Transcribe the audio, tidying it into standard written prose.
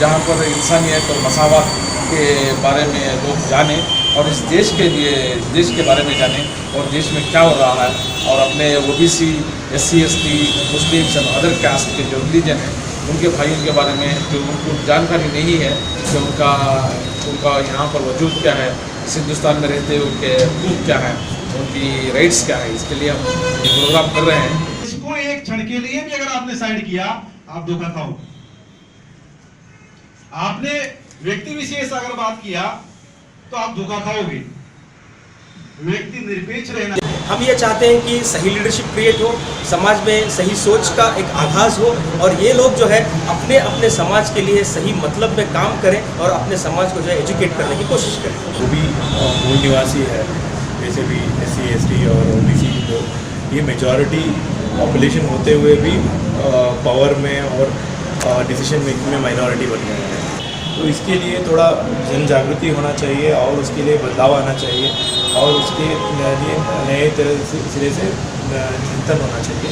जहाँ पर इंसानियत और मसावत के बारे में लोग जानें और इस देश के बारे में जानें और देश में क्या हो रहा है, और अपने OBC, SC, ST, Muslims and other caste के जो रिलीजन हैं उनके भाइयों के बारे में जो उनको जानकारी नहीं है कि उनका यहाँ पर वजूद क्या है, इस हिंदुस्तान में रहते हुए उनके हकूक़ क्या है, उनकी राइट्स क्या है, इसके लिए हम ये प्रोग्राम कर रहे हैं। इसको एक क्षण के लिए भी अगर आपने साइड किया, आप धोखा खाओगे। आपने व्यक्ति विशेष अगर बात किया तो आप धोखा खाओगे। व्यक्ति निरपेक्ष रहना। हम ये चाहते हैं कि सही लीडरशिप क्रिएट हो, समाज में सही सोच का एक आगाज हो, और ये लोग जो है अपने अपने समाज के लिए सही मतलब में काम करें और अपने समाज को जो है एजुकेट करने की कोशिश करें। वो भी मूल निवासी है, जैसे भी SC, ST और OBC लोग, ये मेजॉरिटी पॉपुलेशन होते हुए भी पावर में और डिसीजन मेकिंग में माइनॉरिटी बन गए हैं। तो इसके लिए थोड़ा जन जागृति होना चाहिए और उसके लिए बदलाव आना चाहिए और उसके लिए नए तरह सिरे से चिंतन होना चाहिए।